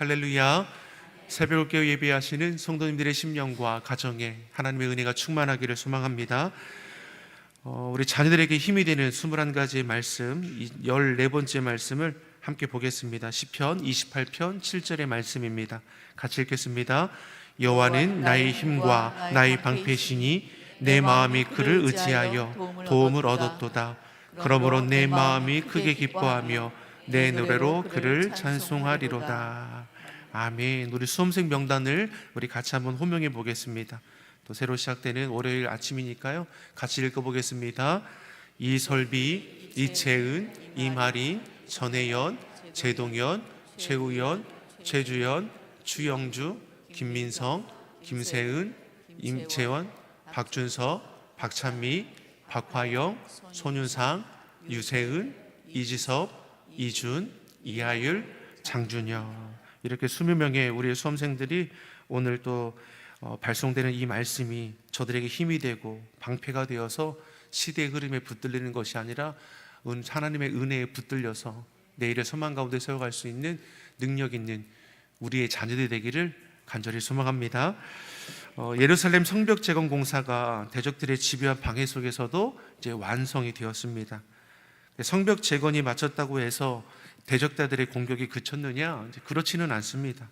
할렐루야. 새벽을 깨어 예배하시는 성도님들의 심령과 가정에 하나님의 은혜가 충만하기를 소망합니다. 우리 자녀들에게 힘이 되는 21가지의 말씀, 14번째 말씀을 함께 보겠습니다. 시편 28편 7절의 말씀입니다. 같이 읽겠습니다. 여호와는 나의 힘과 나의 방패시니 내 마음이 그를 의지하여 도움을 얻었도다. 그러므로 내 마음이 크게 기뻐하며 내 노래로 그를 찬송하리로다. 아멘. 우리 수험생 명단을 우리 같이 한번 호명해 보겠습니다. 또 새로 시작되는 월요일 아침이니까요, 같이 읽어보겠습니다. 이설비, 이채은, 이마린, 전혜연, 제동연, 최우연, 최주연, 추영주, 김민성, 김세은, 임채원, 박준서, 박찬미, 박화영, 손윤상, 유세은, 이지섭, 이준, 이하율, 장준영, 이렇게 20명의 우리의 수험생들이 오늘 또 발송되는 이 말씀이 저들에게 힘이 되고 방패가 되어서 시대의 흐름에 붙들리는 것이 아니라 하나님의 은혜에 붙들려서 내일의 소망 가운데 세워갈 수 있는 능력 있는 우리의 자녀들이 되기를 간절히 소망합니다. 예루살렘 성벽 재건 공사가 대적들의 집요한 방해 속에서도 이제 완성이 되었습니다. 성벽 재건이 마쳤다고 해서 대적자들의 공격이 그쳤느냐? 그렇지는 않습니다.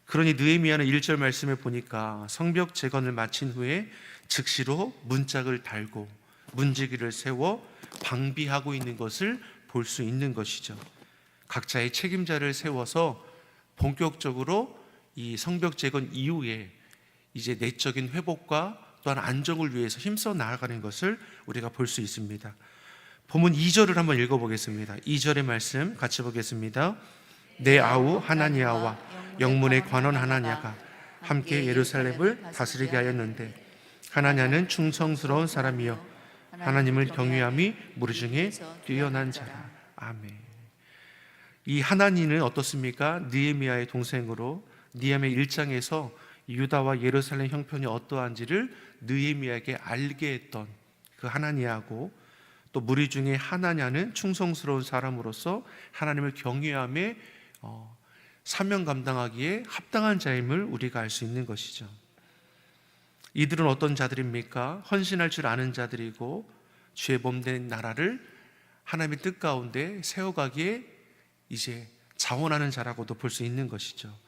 그러니 느헤미야는 1절 말씀을 보니까 성벽 재건을 마친 후에 즉시로 문짝을 달고 문지기를 세워 방비하고 있는 것을 볼 수 있는 것이죠. 각자의 책임자를 세워서 본격적으로 이 성벽 재건 이후에 이제 내적인 회복과 또한 안정을 위해서 힘써 나아가는 것을 우리가 볼 수 있습니다. 본문 2절을 한번 읽어보겠습니다. 2절의 말씀 같이 보겠습니다. 내 아우 하나니아와 영문의 관원 하나냐가 함께 예루살렘을 다스리게 하였는데 하나냐는 충성스러운 사람이요 하나님을 경외함이 무리 중에 뛰어난 자라. 아멘. 이 하나니는 어떻습니까? 느헤미야의 동생으로 느헤미야 1장에서 유다와 예루살렘 형편이 어떠한지를 느헤미야에게 알게 했던 그 하나니아고, 또 무리 중에 하나냐는 충성스러운 사람으로서 하나님을 경외함에 사명 감당하기에 합당한 자임을 우리가 알 수 있는 것이죠. 이들은 어떤 자들입니까? 헌신할 줄 아는 자들이고 죄 범된 나라를 하나님의 뜻 가운데 세워가기에 이제 자원하는 자라고도 볼 수 있는 것이죠.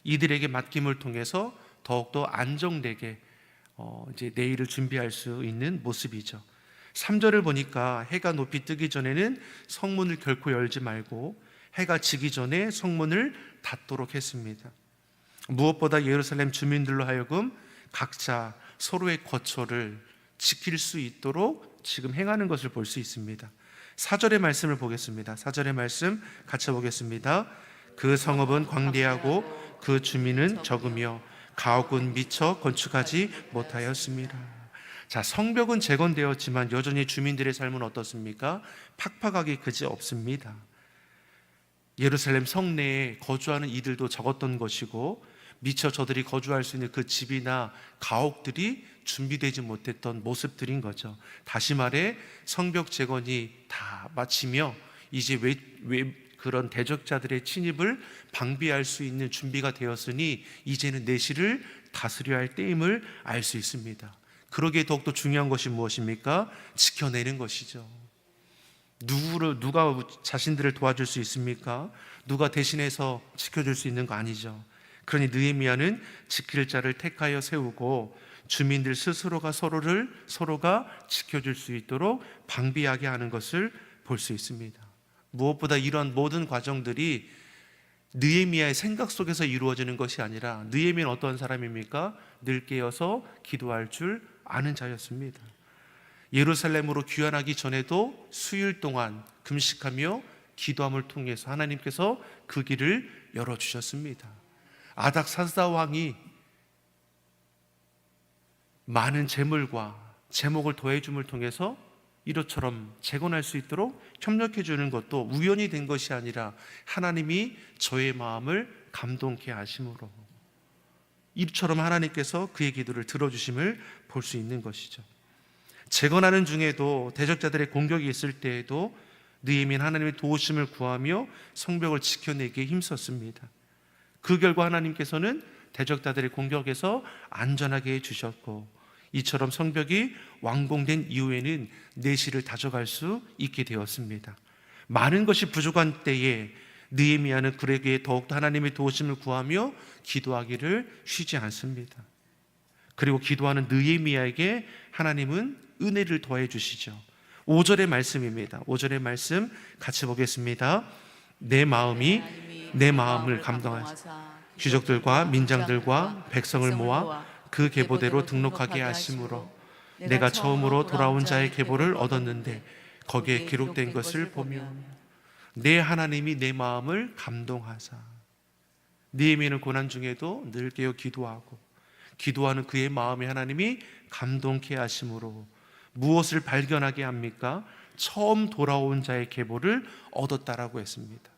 이들에게 맡김을 통해서 더욱더 안정되게 이제 내일을 준비할 수 있는 모습이죠. 3절을 보니까 해가 높이 뜨기 전에는 성문을 결코 열지 말고 해가 지기 전에 성문을 닫도록 했습니다. 무엇보다 예루살렘 주민들로 하여금 각자 서로의 거처를 지킬 수 있도록 지금 행하는 것을 볼 수 있습니다. 4절의 말씀을 보겠습니다. 4절의 말씀 같이 보겠습니다. 그 성읍은 광대하고 그 주민은 적으며 가옥은 미처 건축하지 못하였습니다. 자, 성벽은 재건되었지만 여전히 주민들의 삶은 어떻습니까? 팍팍하게 그지 없습니다. 예루살렘 성내에 거주하는 이들도 적었던 것이고 미처 저들이 거주할 수 있는 그 집이나 가옥들이 준비되지 못했던 모습들인 거죠. 다시 말해 성벽 재건이 다 마치며 이제 그런 대적자들의 침입을 방비할 수 있는 준비가 되었으니 이제는 내실을 다스려야 할 때임을 알 수 있습니다. 그러기에 더욱더 중요한 것이 무엇입니까? 지켜내는 것이죠. 누가 자신들을 도와줄 수 있습니까? 누가 대신해서 지켜줄 수 있는 거 아니죠. 그러니 느헤미야는 지킬 자를 택하여 세우고 주민들 스스로가 서로가 지켜줄 수 있도록 방비하게 하는 것을 볼 수 있습니다. 무엇보다 이러한 모든 과정들이 느헤미야의 생각 속에서 이루어지는 것이 아니라 느헤미야는 어떤 사람입니까? 늘 깨어서 기도할 줄 아는 자였습니다. 예루살렘으로 귀환하기 전에도 수일 동안 금식하며 기도함을 통해서 하나님께서 그 길을 열어주셨습니다. 아닥사스다 왕이 많은 재물과 제목을 더해줌을 통해서 이로처럼 재건할 수 있도록 협력해 주는 것도 우연이 된 것이 아니라 하나님이 저의 마음을 감동케 하심으로 이처럼 하나님께서 그의 기도를 들어주심을 볼 수 있는 것이죠. 재건하는 중에도 대적자들의 공격이 있을 때에도 느헤미야는 하나님의 도우심을 구하며 성벽을 지켜내기에 힘썼습니다. 그 결과 하나님께서는 대적자들의 공격에서 안전하게 해주셨고, 이처럼 성벽이 완공된 이후에는 내실을 다져갈 수 있게 되었습니다. 많은 것이 부족한 때에 느헤미야는 그에게 더욱더 하나님의 도우심을 구하며 기도하기를 쉬지 않습니다. 그리고 기도하는 느헤미야에게 하나님은 은혜를 더해 주시죠. 5절의 말씀입니다. 5절의 말씀 같이 보겠습니다. 내 마음이 내 마음을 감동하사 귀족들과 민장들과 백성을 모아 그 계보대로 등록하게 하심으로 내가 처음으로 돌아온 자의 계보를 얻었는데 거기에 기록된 것을 보며 내 하나님이 내 마음을 감동하사. 느헤미야는 고난 중에도 늘 깨어 기도하고 기도하는 그의 마음에 하나님이 감동케 하심으로 무엇을 발견하게 합니까? 처음 돌아온 자의 계보를 얻었다라고 했습니다.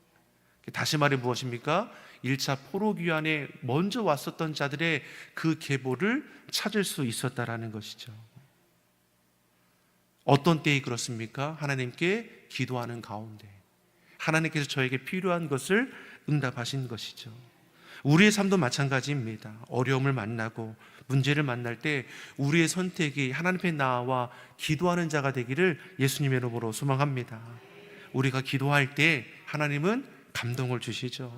다시 말해 무엇입니까? 1차 포로귀환에 먼저 왔었던 자들의 그 계보를 찾을 수 있었다라는 것이죠. 어떤 때에 그렇습니까? 하나님께 기도하는 가운데 하나님께서 저에게 필요한 것을 응답하신 것이죠. 우리의 삶도 마찬가지입니다. 어려움을 만나고 문제를 만날 때 우리의 선택이 하나님 앞에 나와 기도하는 자가 되기를 예수님의 이름으로 소망합니다. 우리가 기도할 때 하나님은 감동을 주시죠.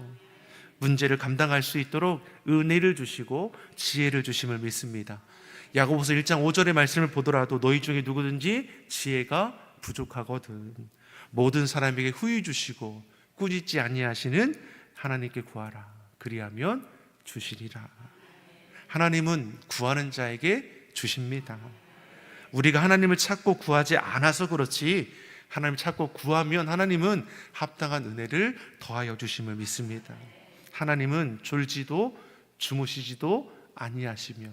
문제를 감당할 수 있도록 은혜를 주시고 지혜를 주심을 믿습니다. 야고보서 1장 5절의 말씀을 보더라도 너희 중에 누구든지 지혜가 부족하거든 모든 사람에게 후히 주시고 꾸짖지 아니하시는 하나님께 구하라. 그리하면 주시리라. 하나님은 구하는 자에게 주십니다. 우리가 하나님을 찾고 구하지 않아서 그렇지 하나님을 찾고 구하면 하나님은 합당한 은혜를 더하여 주심을 믿습니다. 하나님은 졸지도 주무시지도 아니하시며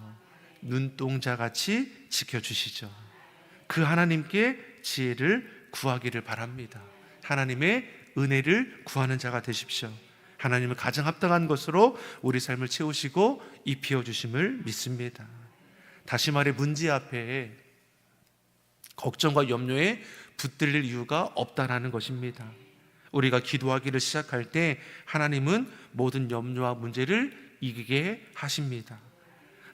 눈동자같이 지켜주시죠. 그 하나님께 지혜를 구하기를 바랍니다. 하나님의 은혜를 구하는 자가 되십시오. 하나님은 가장 합당한 것으로 우리 삶을 채우시고 입히어 주심을 믿습니다. 다시 말해 문제 앞에 걱정과 염려에 붙들릴 이유가 없다라는 것입니다. 우리가 기도하기를 시작할 때 하나님은 모든 염려와 문제를 이기게 하십니다.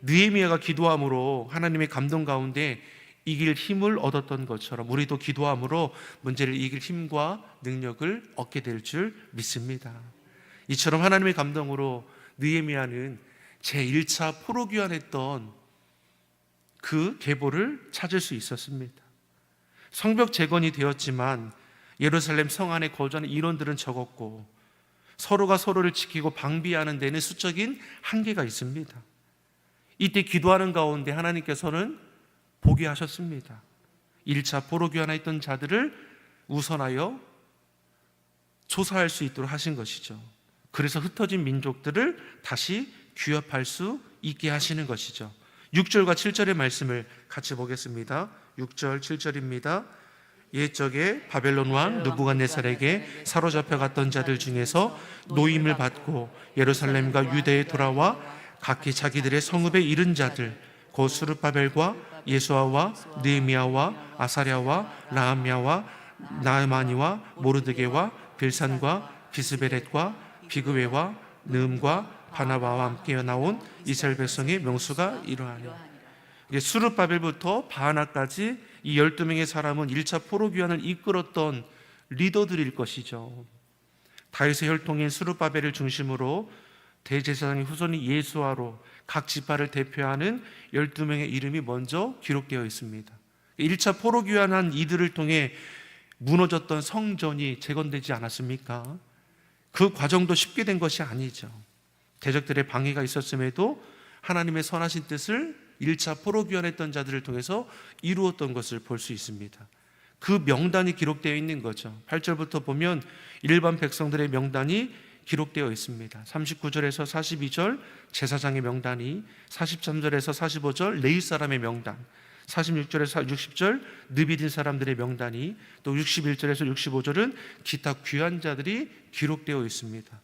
느헤미야가 기도함으로 하나님의 감동 가운데 이길 힘을 얻었던 것처럼 우리도 기도함으로 문제를 이길 힘과 능력을 얻게 될 줄 믿습니다. 이처럼 하나님의 감동으로 느헤미야는 제1차 포로귀환했던 그 계보를 찾을 수 있었습니다. 성벽 재건이 되었지만 예루살렘 성 안에 거주하는 인원들은 적었고 서로가 서로를 지키고 방비하는 데는 수적인 한계가 있습니다. 이때 기도하는 가운데 하나님께서는 보게 하셨습니다. 1차 포로귀환했던 자들을 우선하여 조사할 수 있도록 하신 것이죠. 그래서 흩어진 민족들을 다시 귀합할 수 있게 하시는 것이죠. 6절과 7절의 말씀을 같이 보겠습니다. 6절 7절입니다. 옛적에 바벨론 왕 느부갓네살에게 사로잡혀 갔던 자들 중에서 노임을 받고 예루살렘과 유대에 돌아와 각기 자기들의 성읍에 이른 자들 곧 스룹바벨과 예수아와 느헤미야와 아사랴와 라함야와 나흐마니와 모르드게와 빌산과 비스베렛과 비그웨와 느음과 바나바와 함께 나온 이스라엘 백성의 명수가 이러하니. 스룹바벨부터 바하나까지 이 12명의 사람은 1차 포로귀환을 이끌었던 리더들일 것이죠. 다윗의 혈통인 스룹바벨을 중심으로 대제사장의 후손이 예수아로 각 지파를 대표하는 12명의 이름이 먼저 기록되어 있습니다. 1차 포로귀환한 이들을 통해 무너졌던 성전이 재건되지 않았습니까? 그 과정도 쉽게 된 것이 아니죠. 대적들의 방해가 있었음에도 하나님의 선하신 뜻을 1차 포로귀환했던 자들을 통해서 이루었던 것을 볼 수 있습니다. 그 명단이 기록되어 있는 거죠. 8절부터 보면 일반 백성들의 명단이 기록되어 있습니다. 39절에서 42절 제사장의 명단이, 43절에서 45절 레위 사람의 명단, 46절에서 60절 느비딘 사람들의 명단이, 또 61절에서 65절은 기타 귀환자들이 기록되어 있습니다.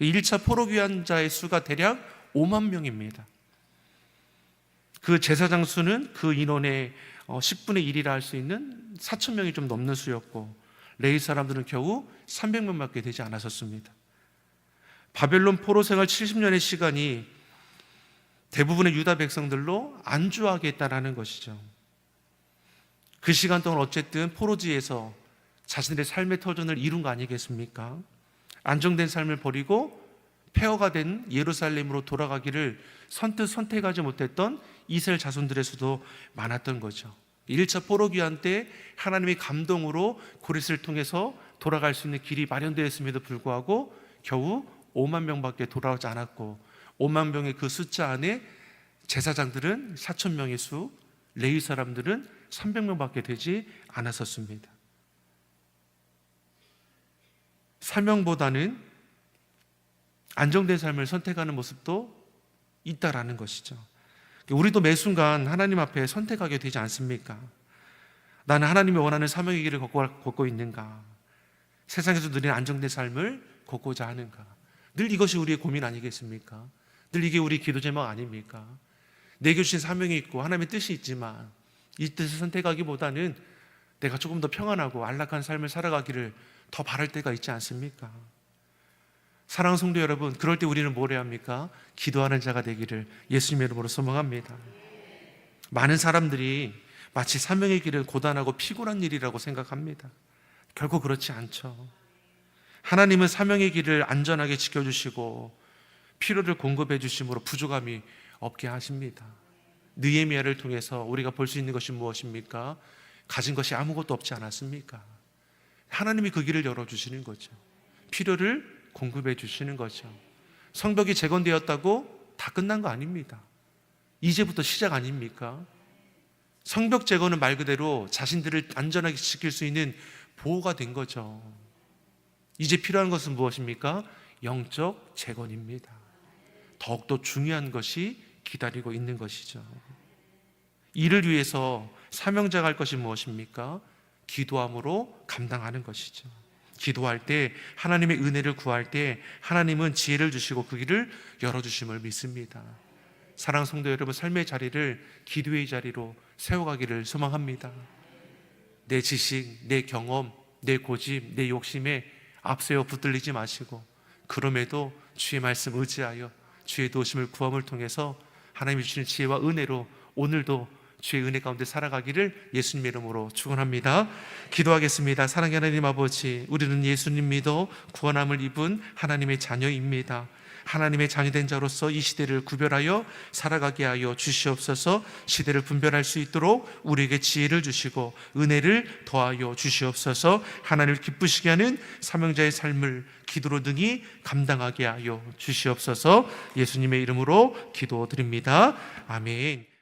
1차 포로 귀환자의 수가 대략 5만 명입니다. 그 제사장 수는 그 인원의 10분의 1이라 할 수 있는 4천 명이 좀 넘는 수였고 레위 사람들은 겨우 300명밖에 되지 않았었습니다. 바벨론 포로 생활 70년의 시간이 대부분의 유다 백성들로 안주하게 했다라는 것이죠. 그 시간 동안 어쨌든 포로지에서 자신들의 삶의 터전을 이룬 거 아니겠습니까? 안정된 삶을 버리고 폐허가 된 예루살렘으로 돌아가기를 선뜻 선택하지 못했던 이스라엘 자손들의 수도 많았던 거죠. 1차 포로 귀환 때 하나님의 감동으로 고레스를 통해서 돌아갈 수 있는 길이 마련되었음에도 불구하고 겨우 5만 명밖에 돌아오지 않았고, 5만 명의 그 숫자 안에 제사장들은 4천 명의 수, 레위 사람들은 300명밖에 되지 않았었습니다. 사명보다는 안정된 삶을 선택하는 모습도 있다라는 것이죠. 우리도 매 순간 하나님 앞에 선택하게 되지 않습니까? 나는 하나님이 원하는 사명의 길을 걷고 있는가? 세상에서 누리는 안정된 삶을 걷고자 하는가? 늘 이것이 우리의 고민 아니겠습니까? 늘 이게 우리 기도 제목 아닙니까? 내게 주신 사명이 있고 하나님의 뜻이 있지만 이 뜻을 선택하기보다는 내가 조금 더 평안하고 안락한 삶을 살아가기를 더 바랄 때가 있지 않습니까? 사랑하는 성도 여러분, 그럴 때 우리는 뭘 해야 합니까? 기도하는 자가 되기를 예수님의 이름으로 소망합니다. 많은 사람들이 마치 사명의 길은 고단하고 피곤한 일이라고 생각합니다. 결코 그렇지 않죠. 하나님은 사명의 길을 안전하게 지켜주시고 필요를 공급해 주심으로 부족함이 없게 하십니다. 느헤미야를 통해서 우리가 볼 수 있는 것이 무엇입니까? 가진 것이 아무것도 없지 않았습니까? 하나님이 그 길을 열어주시는 거죠. 필요를 공급해 주시는 거죠. 성벽이 재건되었다고 다 끝난 거 아닙니다. 이제부터 시작 아닙니까? 성벽 재건은 말 그대로 자신들을 안전하게 지킬 수 있는 보호가 된 거죠. 이제 필요한 것은 무엇입니까? 영적 재건입니다. 더욱더 중요한 것이 기다리고 있는 것이죠. 이를 위해서 사명자가 할 것이 무엇입니까? 기도함으로 감당하는 것이죠. 기도할 때, 하나님의 은혜를 구할 때 하나님은 지혜를 주시고 그 길을 열어주심을 믿습니다. 사랑하는 성도 여러분, 삶의 자리를 기도의 자리로 세워가기를 소망합니다. 내 지식, 내 경험, 내 고집, 내 욕심에 앞세워 붙들리지 마시고, 그럼에도 주의 말씀 의지하여 주의 도우심을 구함을 통해서 하나님이 주시는 지혜와 은혜로 오늘도 주의 은혜 가운데 살아가기를 예수님의 이름으로 축원합니다. 기도하겠습니다. 사랑하는 하나님 아버지, 우리는 예수님 믿어 구원함을 입은 하나님의 자녀입니다. 하나님의 자녀된 자로서 이 시대를 구별하여 살아가게 하여 주시옵소서. 시대를 분별할 수 있도록 우리에게 지혜를 주시고 은혜를 더하여 주시옵소서. 하나님을 기쁘시게 하는 사명자의 삶을 기도로 능히 감당하게 하여 주시옵소서. 예수님의 이름으로 기도드립니다. 아멘.